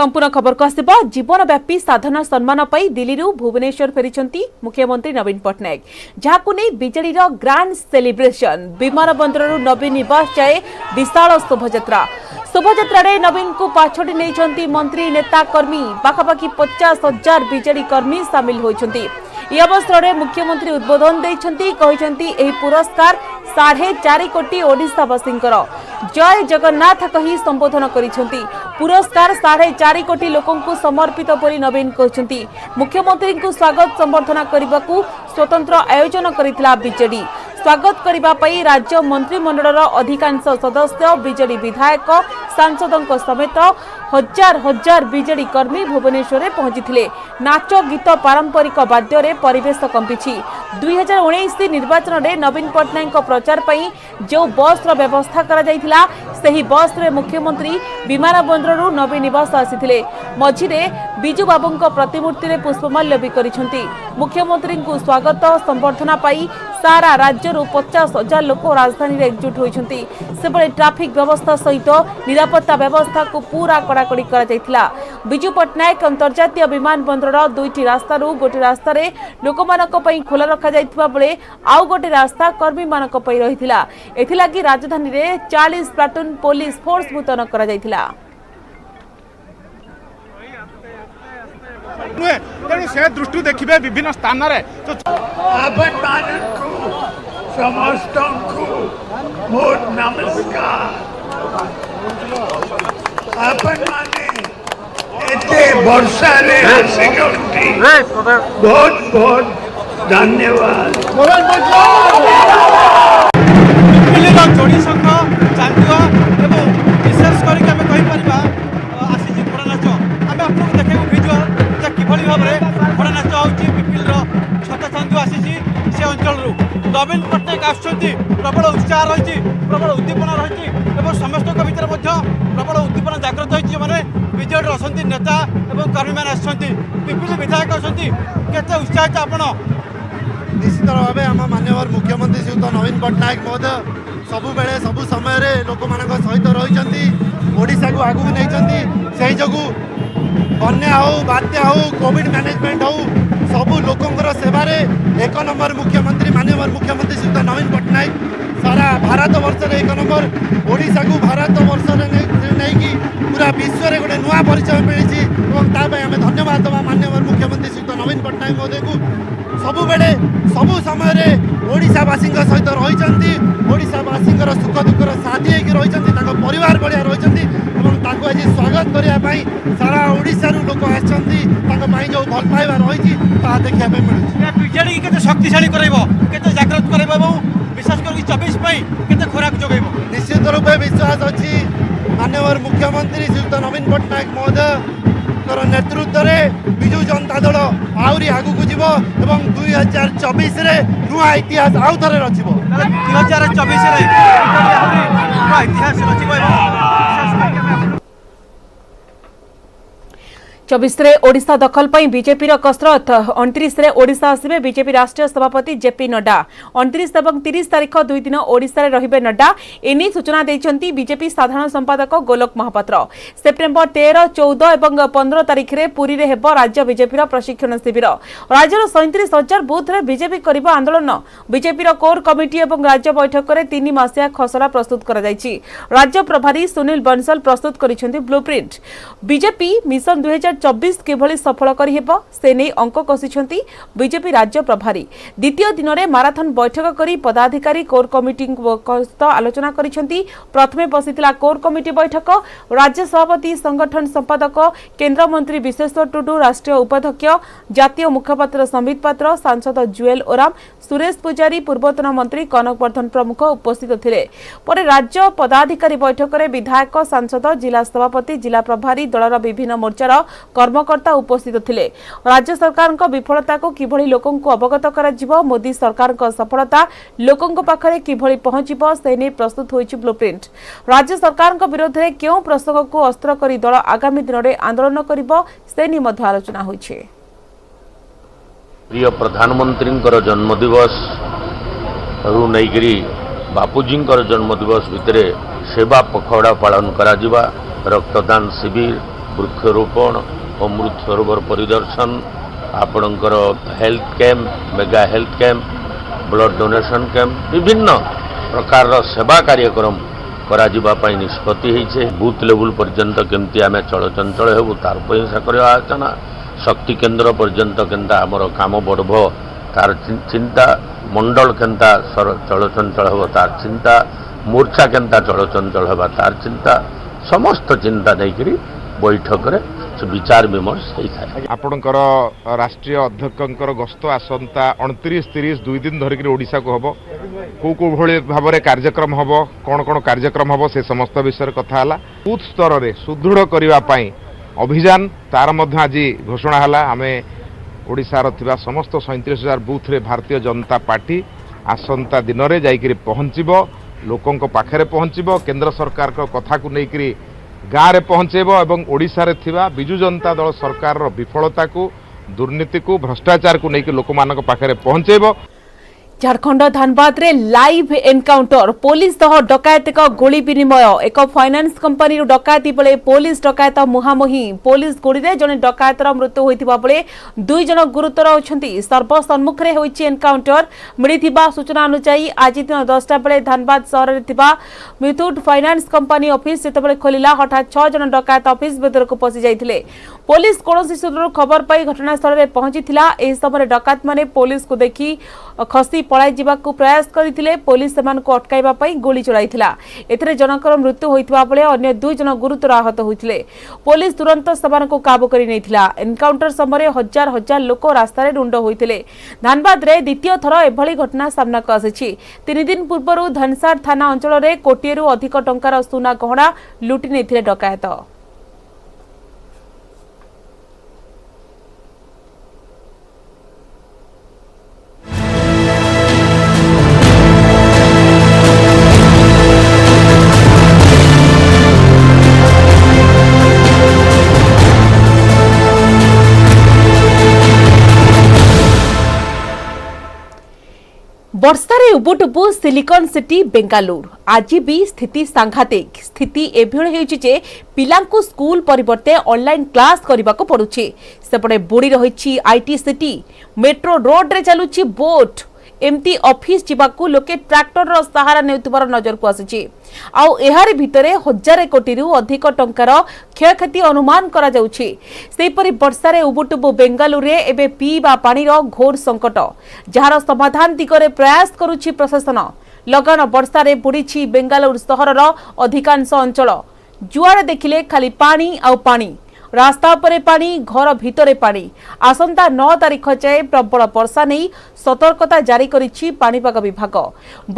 संपूर्ण खबर को आसिबा जीवनव्यापी साधना सम्मान पाई दिल्ली भुवनेश्वर फेरी मुख्यमंत्री नवीन पट्टनायक जहां नहीं बीजेडी ग्रांड सेलिब्रेशन विमान बंदर नवीन निवास जाए विशाल शोभायात्रा नवीन को पाछड़ी नहीं मंत्री नेता कर्मी पाखापाखि 50,000 बीजेडी कर्मी सामिल होती। यह अवसर में मुख्यमंत्री उद्बोधन देते पुरस्कार 4.5 कोटी ओडिशावासी जय जगन्नाथ कही संबोधन करिसेंती। पुरस्कार 4.5 कोटी लोकों को समर्पित बोली नवीन कहते। मुख्यमंत्री को स्वागत संबर्धना करने को स्वतंत्र आयोजन करितला बीजेडी। स्वागत करने राज्य मंत्रिमंडल अधिकांश सदस्य बीजेडी विधायक सांसदों समेत हजार हजार बीजेडी कर्मी भुवनेश्वर में पहुंची। नाच गीत पारंपरिक वाद्य परिवेश कंपी। 2019 निर्वाचन में नवीन पट्टनायक प्रचार पर जो बस व्यवस्था करा सही बस रे मुख्यमंत्री विमान बंदर नवीन निवास आसी मझिरे बिजू बाबू प्रतिमूर्ति में पुष्पमाल्य भी करिसेंती। मुख्यमंत्री को स्वागत संबर्धना पाई सारा राज्य 50,000 लोक राजधानी एकजुट होती। सेबले ट्राफिक व्यवस्था सहित निरापत्ता व्यवस्था को पूरा कड़ाकड़ी करा। बिजू पट्टनायक अंतर्जातीय विमान बंदर 2टी रास्तार गोटे रास्तार लोक खोला रखा बेले आउ गोटे रास्ता कर्मी मानक रही। एथिलागी राजधानी रे 40 प्लाटून पुलिस फोर्स मुतयन करा जायथिला। तेणु से दृष्टि देखिए विभिन्न स्थान समस्त मोर नमस्कार। आपण माने एते वर्षा रे बहुत बहुत धन्यवाद। जोड़ी संघ चांदुआ एवं विशेष करके आम कहीपर आसी घोड़ा नाच आम आपको देखा भिजुआल किभली भाव में घोड़ा नाच होपिल छता चांदुआ आसी से अंचल नवीन पट्टनायक आसुच्च प्रबल उत्साह रही प्रबल उद्दीपना रही समस्त भर प्रबल उद्दीपना जागृत होती मैंने विजेड अच्छा नेता और कर्मी मैंने पिपिल विधायक अच्छा उत्साहित आपण निश्चित भाव आम माननीय मुख्यमंत्री श्रीयुत नवीन पट्टनायक महोदय सबु बेले सबु समय लोक मान सहित रही ओडिशा को आगू नहीं से जो बन्या हो बात्या हो कोविड मैनेजमेंट हो सबू लोकंर सेवार एक नंबर मुख्यमंत्री माननीय मुख्यमंत्री श्रीयुत नवीन पट्टनायक सारा भारत वर्ष एक नंबर ओडिशा को भारत वर्ष नहीं पूरा विश्व में गोटे नुआ परिचय मिली आम धन्यवाद दबा माननीय मुख्यमंत्री श्रीयुत नवीन पट्टनायक महोदय को सबु बेले सबु समय ओडिशावासी सहित रही ओडिशावासी सुख दुखर साथी होती परिवार भाया रही आज स्वागत करने सारा ओडिशा लोक आसती जो भल पाइबा रही देखा मिलूँ। बीजेडी के शक्तिशाली कर जागृत कर विशेष कर 24 के खोराक जगह निश्चित रूपे विश्वास अच्छी माननीय मुख्यमंत्री श्रीयुत नवीन पट्टनायक महोदय नेतृत्व में विजु जनता दल आहरी आगू को जीव एवं 2024 नुआ इतिहास आउ थे रचिब 2024 इतिहास रचिब। 24 रे ओडिशा दखल पई बीजेपी रो कसरत 29 रे ओडिशा आसिबे बीजेपी राष्ट्रीय सभापति जेपी नड्डा 29 एवं 30 तारिख 2 दिन ओडिशा रे रहिबे नड्डा एनी सूचना दैछंती बीजेपी साधारण संपादक गोलोक महापात्र। सेप्टेम्बर 13, 14 एवं 15 तारिख रे पुरी रे हेबो राज्य बीजेपी रो प्रशिक्षण शिविर। राज्यर 37,000 बूथ रे बीजेपी करिबो आंदोलन। बीजेपी रो कोर कमिटी एवं राज्य बैठक रे 3 मासिया खसरा प्रस्तुत करा जायछि। राज्य प्रभारी सुनील बंसल प्रस्तुत करिसेंती ब्लूप्रिंट। बीजेपी मिशन 2024 किभली सफल करिहेब से नै अंक कसिछंती बीजेपी राज्य प्रभारी। द्वितीय दिन में माराथन बैठक करी पदाधिकारी कोर कमिटी सहित आलोचना करिछंती। प्रथमे बसितला कोर कमिटी बैठक राज्य सभापति संगठन संपादक केंद्र मंत्री विश्वेश्वर टुडू राष्ट्रीय उपाध्यक्ष जातीय मुखपात्र संबित पात्र सांसद जुएल ओराम सुरेश पुजारी पूर्वतन मंत्री कनक वर्धन प्रमुख उपस्थित थिले। परे राज्य पदाधिकारी बैठक में विधायक सांसद जिला सभापति जिला प्रभारी दलर विभिन्न मोर्चार कर्मकर्ता उपस्थित थिले। राज्य सरकार विफलता को किभली लोकों को अवगत करा मोदी सरकार सफलता लोकों पाखरे किभली पहुंचिबो से नै प्रस्तुत होइछि ब्लूप्रिंट। राज्य सरकार विरोध में केउ प्रसंग को अस्त्र करी दल आगामी दिन में आंदोलन करिबो से नै मध्य आलोचना होइछि। प्रिय प्रधानमंत्री जन्मदिवस रु नैगिरी बापूजी जन्मदिवस भितर सेवा पखवाड़ा पालन करा रक्तदान शिविर वृक्षरोपण अमृत सरोवर परिदर्शन आपणकर health camp mega health camp blood donation camp विभिन्न प्रकार सेवा कार्यक्रम करा निष्पत्ति होइछे। बूथ लेवल पर्यंत केमती आम चलचंचल हेबु तार आलोचना शक्ति केन्द्र पर्यंत केन्ता आमर काम बढ़ब तार चिंता मंडल केन्ता चलचंचल हेब तार चिंता मोर्चा केन्ता चलचंचल हेबा तार चिंता समस्त चिंता नहीं बैठक रे विचार विमर्श होता है। आपणकर राष्ट्रीय अध्यक्षर गस्त आसंता 29-30 दुई दिन धरिक ओडिशा को हम कौ भाई भाव में कार्यक्रम हम कौन कौन कार्यक्रम हम से समस्त विषय कथा है। बूथ स्तर में सुदृढ़ करने अभियान तार आज घोषणा है। आम ओडिशार थिबा समस्त 37,000 बूथ रे भारतीय जनता पार्टी आसंता दिन में जाइकरी पहुँचब लोकों पाखे पहुँचब केंद्र सरकार को कथा को लेकर गाँव में पहुँचेब और ओडिशा रे थिबा बिजु जनता दल सरकार विफलता को दुर्नीति को भ्रष्टाचार को लेकर लोक मान पाखे पहुँचेब। झारखंड धानबाद रे लाइव एनकाउंटर पुलिस सह डकायत गोली विनिमय एक फाइनान्स कंपनी डकायती बेले पुलिस डकायत मुहांमुही पुलिस गोली रे जने डकायतर मृत्यु होइतिबा बेले 2 जन गुरुतर अछंती। सर्वसम्मुख रे होइछि एनकाउंटर। मिलिथिबा सूचना अनुसार आज दिन 10टा बेले धानबाद शहर रे थिबा मुथूट फाइनान्स कंपनी ऑफिस जेतेबेले खोलिला हठात 6 जन डकायत ऑफिस भीतर को पसि जाइथिले। पुलिस कोनोसी सूत्रରୁ खबर पाई घटनास्थल रे पहुंचीथिला। एही समय डकायत माने पुलिस को देखि खसी पळाई जिबाकू प्रयास करथिले। पुलिस सेमानकू अटकाइबा पई गोली चलाइथिला। एथरे जनकर मृत्यु होइतबा बेले अन्य 2 जन गुरुतर आहत होइथिले। पुलिस तुरंत सेमानकू काबू करि नैथिला। एनकाउंटर समय हजार हजार लोक रास्ता रे रुंड होइथिले। धानबाद रे द्वितीय थर एभली घटना सामना को आसीछि। 3 दिन पूर्वरु धनसार थाना अंचल रे कोटिएरु अधिक टंकार सुना गहना लुटि नैथिले डकायत। वर्षारे उबुटुबु सिलिकन सिटी बेंगालुरु आज भी स्थिति सांघातिक। स्थिति एभଳି ହେଉଛି ଯେ ପିଲାଙ୍କୁ ସ୍କୁଲ ପରିବର୍ତ୍ତେ ऑनलाइन क्लास କରିବାକୁ ପଡୁଛି। ସେପଟେ ବୁଡି ରହିଛି आईटी सिटी। मेट्रो रोड रे चालुଛି बोट। एमती ऑफिस जीवाकू लोके ट्रैक्टर रो सहारा नेउतबार नजर को आसीछि। आउ एहारे भितरे 1000 कोटी रु अधिक टंकार क्षयक्षति अनुमान करा जाउछि। सेपरि वर्षारे उबुटुबु बेंगालुरु रे एबे पीवा पानी रो घोर संकट जहार समाधान दिगरे प्रयास करूछि प्रशासन। लगान वर्षारे बुड़ीछि बेंगालुरु सहरर अधिकांश अंचल। जुआड़े देखिले खाली पानी आउ पानी। रास्ता पर पानी घर भितरे पानी। आसंता 9 तारीख जाए प्रबल वर्षा नहीं सतर्कता जारी करिछि पाणीपाग विभाग।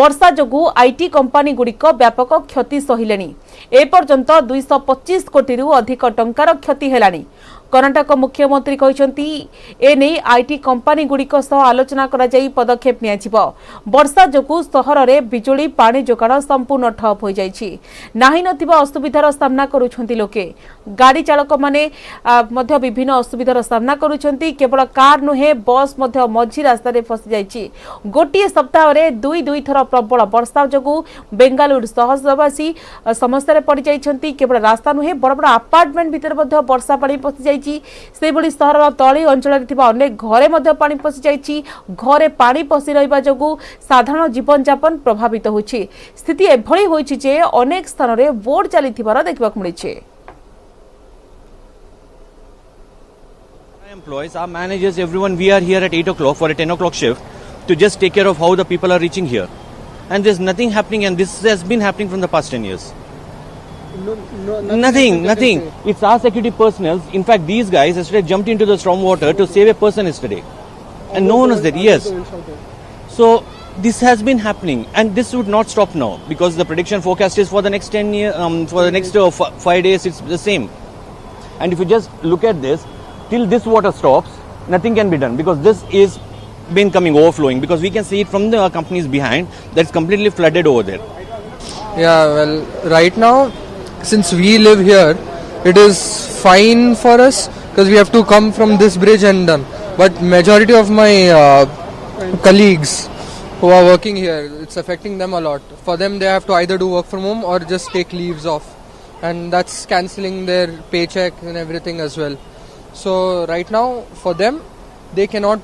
वर्षा जोगु आईटी कंपनी गुड़िक व्यापक क्षति सहिलेनी। ए पर्यंत 225 कोटी रु अधिक टंकार क्षति हेलानी। कर्णाटक मुख्यमंत्री कहते एने आईटी कंपनी गुड़िक सह आलोचना करा जाई पदक्षेप नियाजिबो। वर्षा जोगु सहर में बिजुली पानी जोगाण संपूर्ण ठप हो जाइछि। नाही नथिबा असुविधार सामना करूछंती लोके। गाड़ी चालक माने मध्य विभिन्न असुविधार सामना करूछंती। केवल कार नुहे बस मध्य मझी रास्ता रे फसी जाइछि। गोटिए सप्ताह रे दुई थर प्रबल वर्षा जोगु बेंगालुरु सहरवासी समस्या रे पड़ी जाइछंती। केवल रास्ता नुहे बड़ बड़ अपार्टमेंट भीतर मध्य वर्षा पानी पसी जाइछि। सेबड़ी सहर तली अंचल अनेक घरे मध्य पानी पसी जाइछि। घरे पानी पसी रहिबा जोगु साधारण जीवन यापन प्रभावित होछि। स्थिति एभଳି होइछि जे अनेक स्थान रे बोर्ड चलिथिबार देखबाक मिलिछि। Employees, our managers, everyone, we are here at 8 o'clock for a 10 o'clock shift to just take care of how the people are reaching here. And there's nothing happening, and this has been happening from the past 10 years. Nothing. It's our security personnel. In fact, these guys yesterday jumped into the storm water to save a person yesterday. And no one was there, yes. So, this has been happening, and this would not stop now, because the prediction forecast is for the next 10 years, for the next 5 days, it's the same. And if you just look at this, till this water stops, nothing can be done, because this is been coming overflowing, because we can see it from the companies behind that's completely flooded over there. Yeah, well, right now, since we live here, it is fine for us because we have to come from this bridge and done. But majority of my colleagues who are working here, it's affecting them a lot. For them, they have to either do work from home or just take leaves off and that's cancelling their paycheck and everything as well. So right now for them, they cannot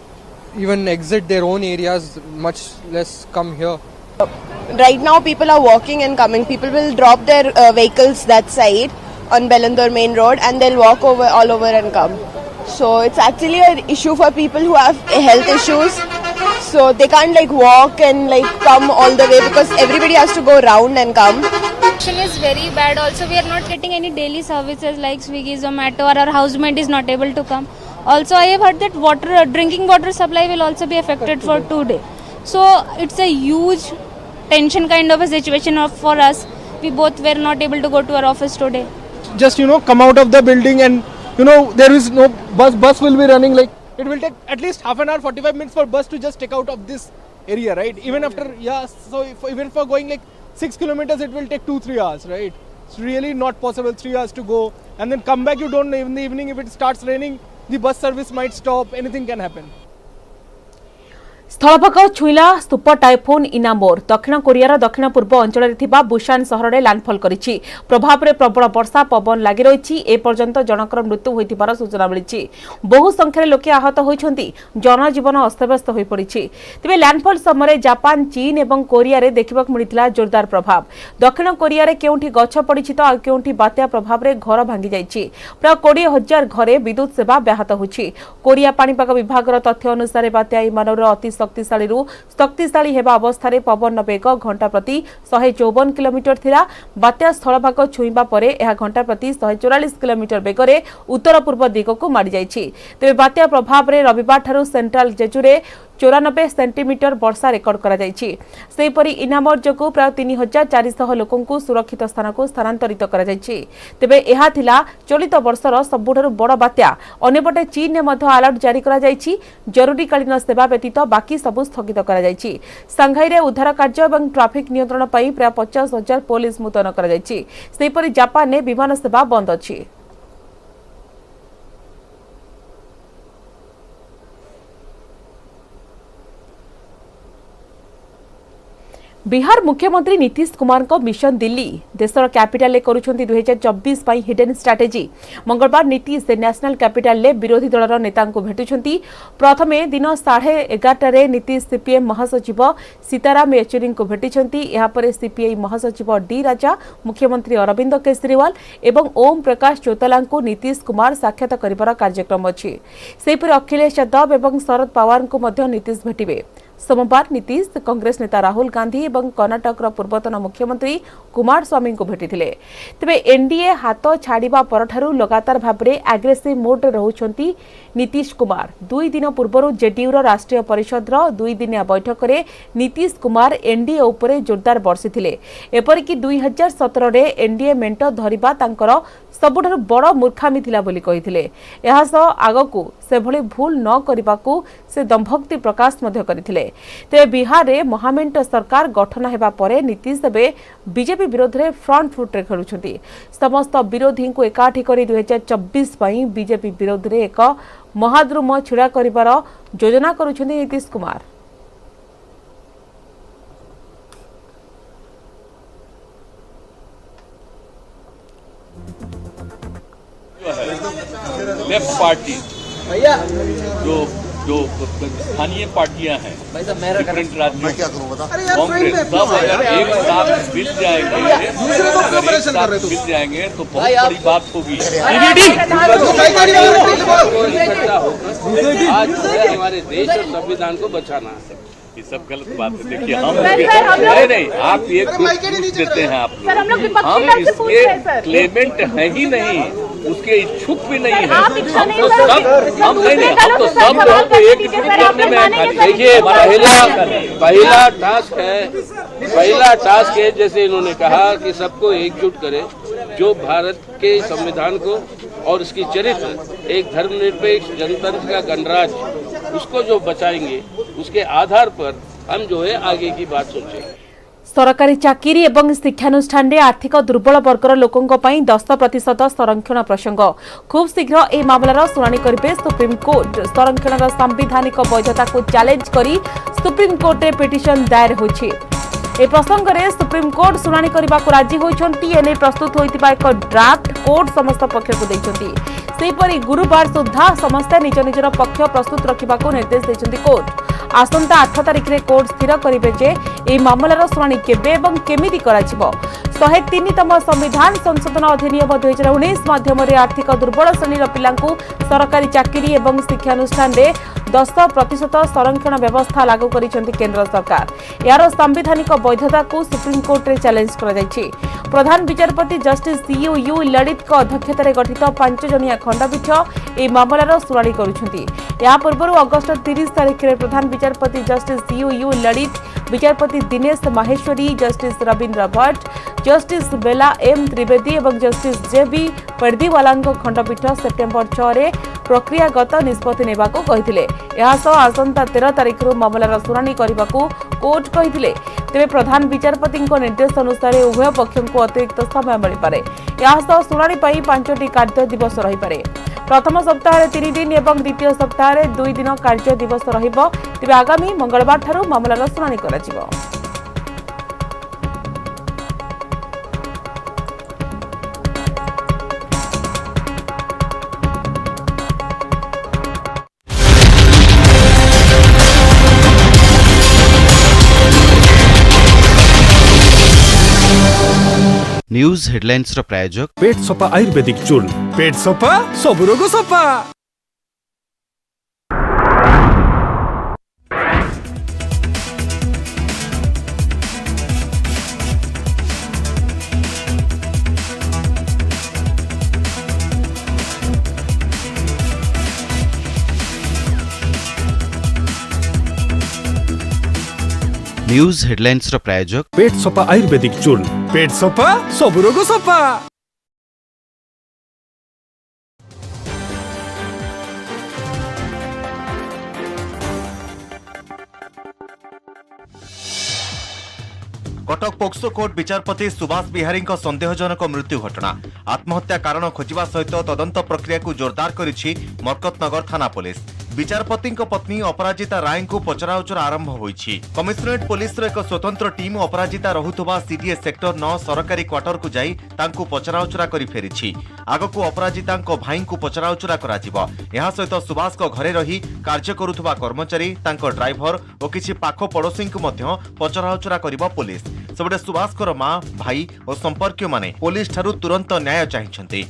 even exit their own areas, much less come here. Right now people are walking and coming. People will drop their vehicles that side on Bellandur main road and they'll walk over all over and come. So it's actually an issue for people who have health issues. So they can't like walk and like come all the way because everybody has to go round and come. Situation is very bad. Also, we are not getting any daily services like Swiggy, Zomato, or our housemate is not able to come. Also, I have heard that drinking water supply will also be affected for 2 days. So it's a huge tension kind of a situation for us. We both were not able to go to our office today. Just come out of the building and there is no bus will be running, like it will take at least half an hour, 45 minutes for bus to just take out of this area, right? Even after, so even for going like 6 kilometers, it will take 2-3 hours, right? It's really not possible 3 hours to go and then come back. You don't know, in the evening if it starts raining, the bus service might stop, anything can happen. स्थलभाग छुईला super typhoon Hinnamnor दक्षिण कोरियार दक्षिण पूर्व अंचल Busan सहर में landfall करिछि। प्रभाव में प्रबल वर्षा पवन लगी रही। एपर्यंत जनकर मृत्यु होइथिबार सूचना मिली। बहु संख्यार लोके आहत होइछन्ति। जनजीवन अस्तव्यस्त होई पड़िछि। तेबे लैंडफॉल समय जापान, चीन और कोरिया रे देखिबाक मिलिथिला जोरदार प्रभाव। दक्षिण कोरिया रे केउंठी गछ पड़िछि तो केउंठी बात्या प्रभाव रे घर भांगी जाइछि। प्राय 20,000 घरे विद्युत सेवा ब्याहत होछि। कोरिया पाणीपाग विभागर तथ्य अनुसार बात्या इमानर अति शक्तिशाली हेबा अवस्था पवन वेग घंटा प्रति 154 किलोमीटर थिला। बात्या स्थलभाग छुईबा परे एहा घंटा प्रति 144 किलोमीटर वेगरे उत्तर पूर्व दिगको माडी जाइछि। तेबे बात्या प्रभाव रे रविवार ठारू सेंट्रल जेजुरे 94 सेंटीमीटर वर्षा रेकर्ड करा जाइछि। सेहिपरि इनामर जोगु प्राय 3400 लोकंकु सुरक्षित स्थान को स्थानांतरित करा जाइछि। तेबे एहा थिला चलित वर्षर सबुठारु बड़ बात्या। अन्यपटे चीन ने मध्य अलर्ट जारी करा जाइछि। जरूरीकालीन सेवा व्यतीत बाकी सबु स्थगित करा जाइछि। सांघाई रे उद्धार कार्य एवं ट्रैफिक नियंत्रण पई प्राय 50,000 पुलिस मुतयन करा जाइछि। सेहिपरि जापान ने विमान सेवा बंद अछि। बिहार मुख्यमंत्री नीतीश कुमार को मिशन दिल्ली देशर कैपिटल करुछंती 2024 पई हिडन स्ट्रैटेजी। मंगलवार नीतीश नेशनल कैपिटल ले विरोधी दलर नेता को भेटुछंती। प्रथमे दिन 11:30 रे नीतीश सीपीएम महासचिव सीताराम येचुरी को भेटिछंती। एहा परे सीपीआई महासचिव डी राजा, मुख्यमंत्री अरविंद केजरीवाल एवं ओम प्रकाश चौताला को नीतीश कुमार साक्षात करिबार कार्यक्रम अछि। सेहिपरि अखिलेश यादव एवं शरद पवार को मध्य नीतीश भेटिबे। सोमवार नीतीश कांग्रेस नेता राहुल गांधी और कर्नाटक पूर्वतन मुख्यमंत्री कुमार स्वामी को भेटिथिले। तेबे एनडीए हाथ छाड़िबा परठारु लगातार भाव में एग्रेसिव मोड रहउछंती नीतीश कुमार। 2 दिन पूर्व जेडीयू राष्ट्रीय परिषद 2 दिनिया बैठक में नीतीश कुमार एनडीए उपरे जोरदार बर्षिथिले। एपरिक 2017 रे एनडीए मेंट धरिबा तांकर सबुठारु बड़ मूर्खामी थिला बोली कहिथिले। एहा सह आगकू से भली भूल न करिबाकू से दंभक्ति प्रकाश मध्य करिथिले। तेबे बिहार रे महामेंट सरकार गठन हेबा परे नीतीश एबे बीजेपी विरोध रे फ्रंट फुट रे खेलुछंती। समस्त विरोधी को एकाठी करी 2024 पई बीजेपी विरोध रे एक महाद्रुम छिड़ा करिबार योजना करुछंती नीतीश कुमार। लेफ्ट पार्टी जो स्थानीय पार्टियां हैं डिफरेंट राज्यों कांग्रेस सब अगर एक साथ मिल जाएंगे तो बहुत बड़ी बात होगी। आज हमारे देश और संविधान को बचाना है। ये सब गलत बात है। देखिए हम नहीं आप ये देते हैं आप लोग, हम इसके क्लेमेंट है ही नहीं, उसके इच्छुक भी नहीं है। हम तो सब लोग एकजुट करने में। देखिए पहला टास्क है जैसे इन्होंने कहा कि सबको एकजुट करें, जो भारत के संविधान को और उसकी चरित्र एक धर्मनिरपेक्ष जनतंत्र का गणराज्य उसको जो बचाएंगे उसके आधार पर हम जो है आगे की बात सोचेंगे। सरकारी चाकरी एवं शिक्षानुष्ठान रे आर्थिक दुर्बल वर्गर लोकों 10% संरक्षण प्रसंग। खूब शीघ्र ए मामलार शुणाणी करिबे सुप्रीम कोर्ट। संरक्षणर संवैधानिक वैधता को चैलेंज करी सुप्रीम कोर्ट रे पिटिशन दायर होछि। ए प्रसंग में सुप्रीमकोर्ट शुणाणी करने को राजी होती एने प्रस्तुत होता एक ड्राफ्ट कोर्ट समस्त पक्ष को देते सेपरी गुरुवार सुधा समस्ते निज निजर पक्ष प्रस्तुत रखा निर्देश देते कोर्ट आसंता 8 तारिख में कोर्ट स्थिर करेंगे जे यह मामलार शुणाणी केबे एवं केमिति कराजिबो 103तम संविधान संशोधन अधिनियम 2019 माध्यम आर्थिक दुर्बल श्रेणीर पिलांकु सरकारी चाकरी एवं शिक्षानुष्ठान में 10% संरक्षण व्यवस्था लागू करिसेंति केंद्र सरकार यार संवैधानिक वैधता को सुप्रीमकोर्ट रे चैलेंज करा जायछि प्रधान विचारपति जस्टिस CUU ललित अध्यक्षतार गठित 5 जनिया खंडपीठ यह मामलार शुणाणी करुछंती या पूर्व अगस्ट 30 तारिख में प्रधान विचारपति जस्टिस CUU ललित विचारपति Dinesh Maheshwari justice Ravindra Bhatt justice Bela M Trivedi और जस्टिस JB पर्दीवाला खंडपीठ सेप्टेम्बर 6 रे प्रक्रियागत निष्पत्ति नेबाकू कहिथिले आसंता 13 तारिख मामलार शुणाणी करने को कोर्ट कहिथिले तेबे प्रधान विचारपति निर्देश अनुसार उभय पक्ष को अतिरिक्त समय मिलपे शुणाणी 5टी कार्य दिवस रहीपे प्रथम सप्ताह 3 दिन और द्वितीय सप्ताह 2 दिन कार्य दिवस रहिबो तेबे आगामी मंगलवार ठारू मामलार शुणाणी कराजिबो। न्यूज हेडलाइंस रो प्रायोजक पेट सफा आयुर्वेदिक चूर्ण पेट सफा सब रोग सफा। न्यूज हेडलाइंस रो प्रायोजक पेट सफा आयुर्वेदिक चूर्ण पेट सफा सब रोग सफा। कटक पोक्सो कोर्ट विचारपति सुभाष बिहारी संदेहजनक मृत्यु घटना आत्महत्या कारण खोजा सहित तदंत प्रक्रिया को जोरदार करिछि मरकतनगर थाना पुलिस। विचारपति पत्नी अपराजिता राय को पचराउचरा आरंभ होइछि। कमिशनरेट पुलिस एक स्वतंत्र टीम अपराजिता रहुथबा सीडीए सेक्टर 9 सरकारी क्वार्टर को जाई तांकु पचराउचरा करि फेरिछि। आगकू अपराजिता भाई को पचराउचरा कराजिबो। एहा सहित सुभाष को घरे रही कार्य करुथबा कर्मचारी तांको ड्राइवर और किछि पाखो पड़ोसी को मध्य पचराउचरा करिबो पुलिस। सबडे सुभाष को मां भाई और संपर्क माने पुलिस ठारू तुरंत न्याय चाहिछन्ति।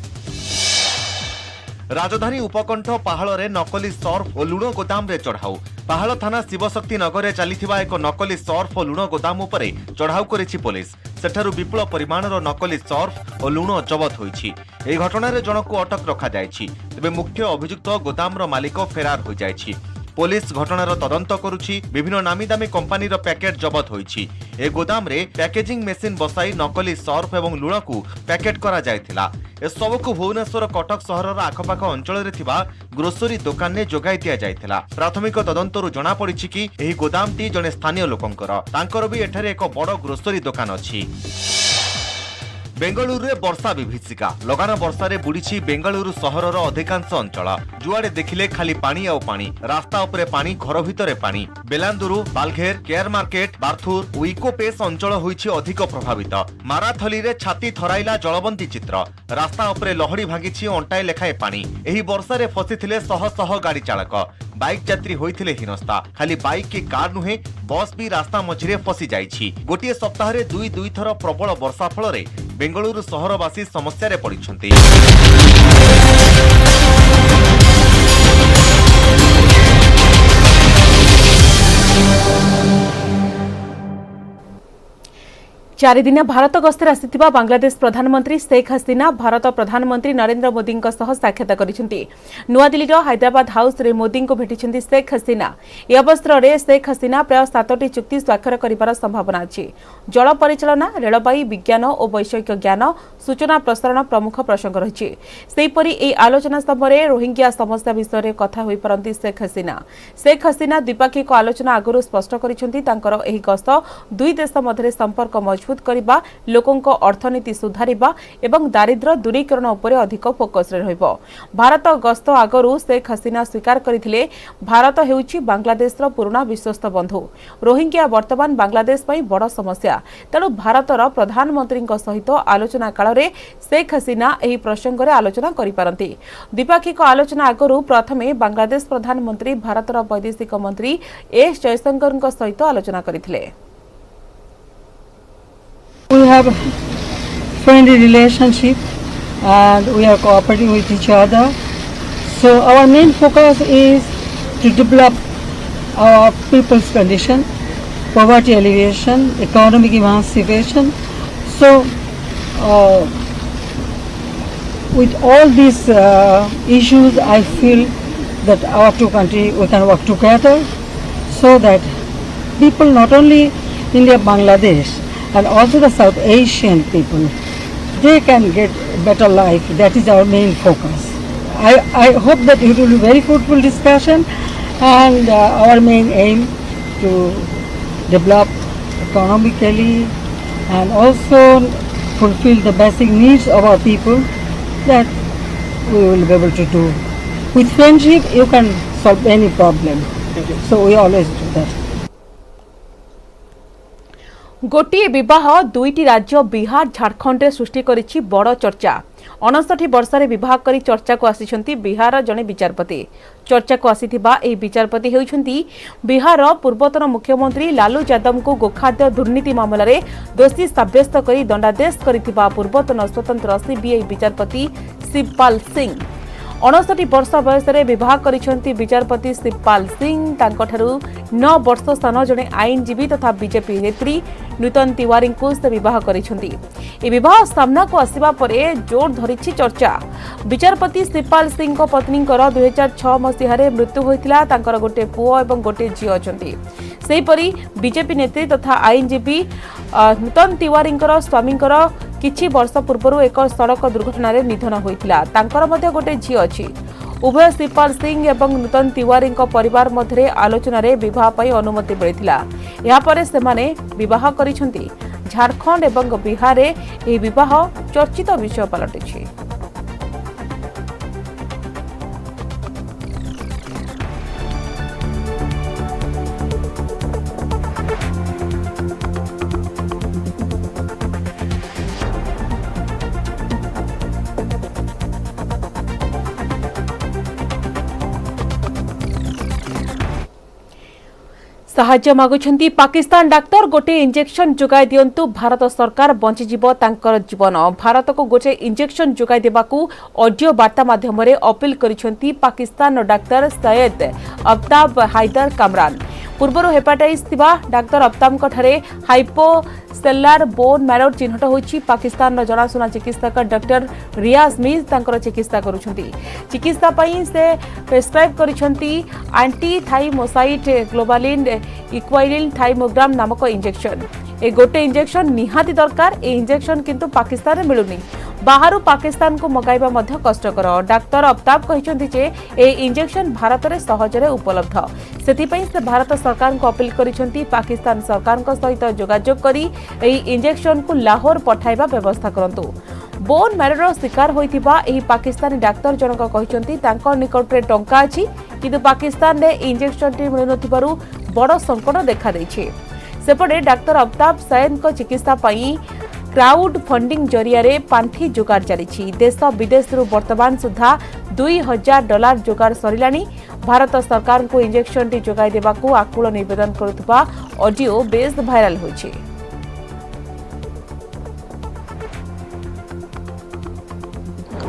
राजधानी उपकंठ पहाड़ रे नकली सर्फ और लुण गोदाम रे चढ़ाऊ पहाड़ थाना शिवशक्ति नगर रे चलीथिबा एक नकली सर्फ और लुण गोदाम उपरे चढ़ाऊ करिछि पुलिस। सेठारु विपुल परिमाणर नकली सर्फ और लुण जबत होइछि। एही घटना रे जनक को अटक रखा जायछि तबे मुख्य अभियुक्त गोदाम रो मालिक फेरार हो जायछि। पुलिस घटनार तदंत करुछि। विभिन्न नामी दामी कंपानीर पैकेट जबत होइछि। ए गोदाम रे पैकेजिंग मेसिन बसाई नकली सर्फ एवं लुण को पैकेट करा जायथिला। ए सबको भुवनेश्वर कटक सहरर आखपाख अंचल रे थिबा ग्रोसरी दुकान ने जोगाई दिया जायथिला। प्राथमिक तदंतरु जणा पड़िछि कि एही गोदामटी जने स्थानीय लोकंकर तांकर भी एठारे एक बड़ ग्रोसरी दुकान अछि। बेंगलुरु रे वर्षा विभीषिका लगान वर्षा रे बुड़ीछि बेंगलुरु सहरर अधिकांश अंचल। जुआड़े देखिले खाली पानी आउ पानी रास्ता उपरे पानी घर भितरे पानी। बेलांदुरु बालघेर केयर मार्केट बार्थुर उइको पेस अंचल होइछि अधिक प्रभावित। माराथली रे छाती थराइला जलबंदी चित्र रास्ता उपरे लहड़ी भांगिछि अंटाए लेखाए पानी। एही वर्षा रे फसिथिले शह शह गाड़ी चालक बाइक यात्री होइथिले हिनस्ता। खाली बाइक की कार नुहे बस भी रास्ता मझिरे फसी जाइछि। गोटिए सप्ताह रे दुई थर प्रबल वर्षा फल रे बेंगलुरु सहरवासी समस्या रे पड़िछन्ति। चारिदिनिया भारत गस्तर आसिथिबा बांग्लादेश प्रधानमंत्री शेख हसीना भारत प्रधानमंत्री नरेंद्र मोदी साक्षात करिसेंति। नुआदिल्लीर हैदराबाद हाउस रे मोदी को भेटिसेंति शेख हसीना। ए अवसर में शेख हसीना प्राय 7टी चुक्ति स्वाक्षर करिबार संभावना अछि। जल परिचालना रेलबाई विज्ञान और वैषयिक ज्ञान सूचना प्रसारण प्रमुख प्रसंग रही। सेहीपरि एही आलोचना स्तंभरे रोहिंग्या समस्या विषय में कथा होई परंती शेख हसीना। शेख हसीना द्विपाक्षिक आलोचना आगुरु स्पष्ट करिसेंति तांकर एही गस्त दुई देश मध्य संपर्क मजबूत मजबूत करबा लोकंको अर्थनीति सुधारिबा एवं दारिद्र्य दूरीकरण उपरे अधिक फोकस रे रहइबो। भारत गस्त आगरु शेख हसीना स्वीकार करथिले भारत हेउची बांग्लादेशर पुराना विश्वस्त बंधु। रोहिंग्या वर्तमान बांग्लादेश पई बड़ समस्या, तेणु भारतर प्रधानमंत्री सहित आलोचना काल रे शेख हसीना एही प्रसंग रे आलोचना करि पारंती। द्विपाक्षिक आलोचना आगरु प्रथमे बांग्लादेश प्रधानमंत्री भारतर वैदेशिक मंत्री एस जयशंकर सहित आलोचना करथिले। We have friendly relationship and we are cooperating with each other. So our main focus is to develop our people's condition, poverty alleviation, economic emancipation. So with all these issues, I feel that our two countries, we can work together so that people, not only India, Bangladesh, and also the South Asian people, they can get better life. That is our main focus. I hope that it will be very fruitful discussion, and our main aim to develop economically and also fulfill the basic needs of our people, that we will be able to do. With friendship, you can solve any problem. So we always do that. गोटे विवाह दुईटी राज्य बिहार झारखंड रे सृष्टि करिछि बड़ चर्चा। 59 वर्ष विवाह करी चर्चा को आसिछंती बिहार जने विचारपति। चर्चा को आसीथिबा एही विचारपति हेउछंती बिहार पूर्वतन मुख्यमंत्री लालू यादव को गोखाद्य दुर्नीति मामला रे दोषी साब्यस्त करी दंडादेश करिथिबा पूर्वतन स्वतंत्र सीबीआई विचारपति शिवपाल सिंह। 59 वर्ष बयस विवाह करिसेंती विचारपति शिवपाल सिंह। तांकठारु 9 वर्ष स्थान जने आईनजीवी तथा बीजेपी नेत्री नूतन तिवारी को से विवाह करिसेंती। ए विवाह सामना को आसीबा परे जोर धरिछि चर्चा। विचारपति शिवपाल सिंह को पत्नी 2006 मसीहारे मृत्यु होइतिला। तांकर गोटे पुओ एवं गोटे झियो अछंती। सेहीपरि बीजेपी नेत्री तथा आईनजीवी नूतन तिवारी स्वामी किछि वर्ष पूर्व एक सड़क दुर्घटना रे निधन होइतिला। तांकर मध्ये गोटे झियो अछि। उभय शिवपाल सिंह एवं नूतन तिवारी परिवार मध्य आलोचना रे विवाह पई अनुमति मिलिथिला। या परे सेमाने विवाह करिसेंती। झारखंड एवं बिहार रे एही विवाह चर्चित विषय पलटिछि। साहाय्य मागुछंती पाकिस्तान डाक्टर गोटे इंजेक्शन जोगाई दियंतु भारत सरकार बंचीजिबो तांकर जीवन। भारत को गोटे इंजेक्शन जोगाई देबाकू ऑडियो वार्ता माध्यम रे अपील करिछंती पाकिस्तान डाक्टर सैयद अफ्ताब हायदर कामरान। पूर्वर हेपाटाइटिस थिबा डाक्टर अफ्ताब ठारे हाइपोसेलुलर बोन मैरो चिन्हट होइछि। पाकिस्तान जनाशुना चिकित्सक डॉक्टर रियाज मीज तांकर चिकित्सा करुछंती। चिकित्सा पई से प्रेस्क्राइब करिछंती एंटी थाइमोसाइट ग्लोबालिन इक्वाइलिन थाइमोग्राम नामक इंजेक्शन। ए गोटे इंजेक्शन निहाती दरकार। ए इंजेक्शन किंतु पाकिस्तान में मिलुनी। बाहरु पाकिस्तान को मगाइबा मध्य कष्टकर। डाक्टर अफ्ताब कहिसंती जे ए इंजेक्शन भारत रे सहजरे उपलब्ध। सेथिपई से भारत सरकार को अपील करिसंती पाकिस्तान सरकार को सहित जोगाजोग करी ए इंजेक्शन को लाहौर पठाइबा व्यवस्था करंतु। बोन मैरोर शिकार होइथिबा एही पाकिस्तानी डाक्टर जनक कहिसंती तांकर निकट रे टंका अछि, किंतु पाकिस्तान रे इंजेक्शन टी मिलुनथिबारु बड़ संकट देखा दैछि। सेपटे डाक्टर अफ्ताब सैयद को चिकित्सा पई क्राउड फंडिंग जरिया रे पांठी जोगाड़ चली। देश विदेश वर्तमान सुधा $2000 जोगाड़ सरिलानी। भारत सरकार को इंजेक्शन टी जोगाई देबाकू आकुल निवेदन करुवा ऑडियो बेस भाइराल होइछि।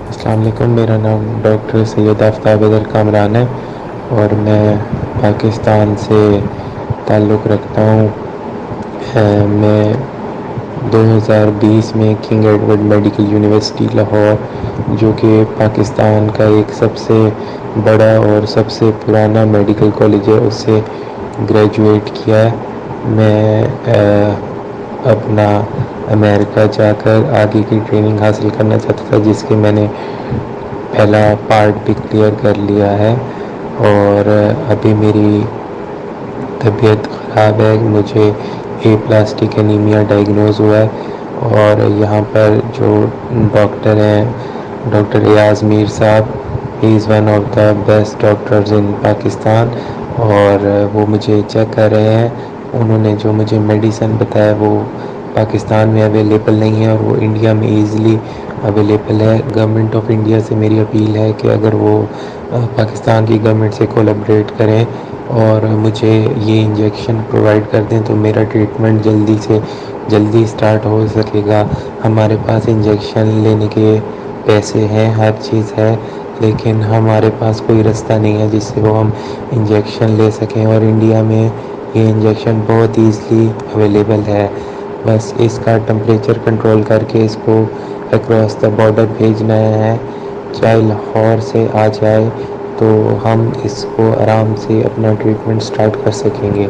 अस्सलाम वालेकुम, मेरा नाम डॉक्टर सैयद आफ्ताब हैदर कामरान है और मैं पाकिस्तान से ताल्लुक़ रखता हूँ। मैं 2020 में king Edward medical university Lahore, जो कि पाकिस्तान का एक सबसे बड़ा और सबसे पुराना मेडिकल कॉलेज है, उससे ग्रेजुएट किया है। मैं अपना अमेरिका जाकर आगे की ट्रेनिंग हासिल करना चाहता था, जिसके मैंने पहला पार्ट भी क्लियर कर लिया है और अभी मेरी तबीयत ख़राब है। मुझे ए प्लास्टिक एनीमिया डायग्नोज हुआ है। और यहाँ पर जो डॉक्टर हैं डॉक्टर एयाज मीर साहब, he is one of the best doctors इन पाकिस्तान, और वो मुझे चेक कर रहे हैं। उन्होंने जो मुझे मेडिसिन बताया वो पाकिस्तान में अवेलेबल नहीं है और वो इंडिया में ईज़िली अवेलेबल है। गवर्नमेंट ऑफ इंडिया से मेरी अपील है कि अगर वो पाकिस्तान की गवर्नमेंट से कोलैबोरेट करें और मुझे ये इंजेक्शन प्रोवाइड कर दें तो मेरा ट्रीटमेंट जल्दी से जल्दी स्टार्ट हो सकेगा। हमारे पास इंजेक्शन लेने के पैसे हैं, हर चीज़ है, लेकिन हमारे पास कोई रास्ता नहीं है जिससे वो हम इंजेक्शन ले सकें, और इंडिया में ये इंजेक्शन बहुत ईज़िली अवेलेबल है। बस इसका टेम्परेचर कंट्रोल करके इसको अक्रॉस द बॉर्डर भेजना है। चाहे लाहौर से आ जाए तो हम इसको आराम से अपना ट्रीटमेंट स्टार्ट कर सकेंगे।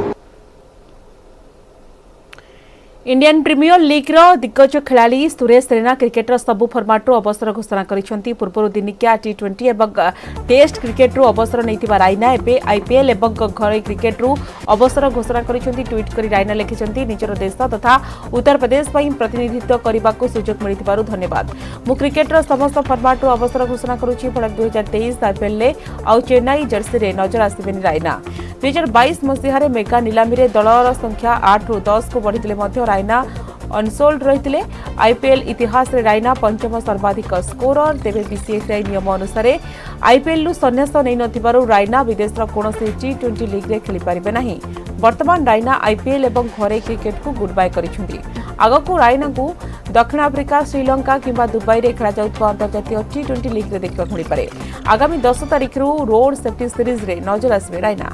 इंडियन प्रीमियर लीग रो दिग्गज खिलाड़ी सुरेश रैना क्रिकेटर सबु फॉर्मेट अवसर घोषणा करिसेंती। पूर्व दिनिकिया T20 एवं टेस्ट क्रिकेट अवसर नैथिबा रायना एबे आईपीएल एवं घर क्रिकेट अवसर घोषणा करिसेंती। ट्वीट करी रायना लिखिसेंती, निजर देश तथा उत्तर प्रदेश पई प्रतिनिधित्व करने को सुजोग मिलिथिबारु धन्यवाद। मु क्रिकेटर समस्त फॉर्मेट अवसर घोषणा करूछि। फल 2023 आईपीएल ले आउ चेन्नई जर्सी रे नजर आसिबेनी रायना। 2022 मसीह मेगा नीलामी रे दलर संख्या 8 रु 10 को बढ़ी रायना अनसोल्ड रही। आईपीएल इतिहास रे रायना पंचम सर्वाधिक स्कोरर। तेरे बीसीसीआई नियम अनुसार आईपीएल लु सन्यास नहीं नथिबारु रायना विदेश कौन T20 लीग रे खेली पारिबे नहीं। वर्तमान रायना आईपीएल एवं घरे क्रिकेट को गुड बाय करिसेंती। आगकू रायना को दक्षिण आफ्रिका, श्रीलंका किंबा दुबई रे खेला जाउतबा अंतर्जातीय T20 लीग रे देखिबा मिलि पारे। आगामी 10 तारिख रु रोड सेफ्टी सीरीज रे नजर आसबे रायना।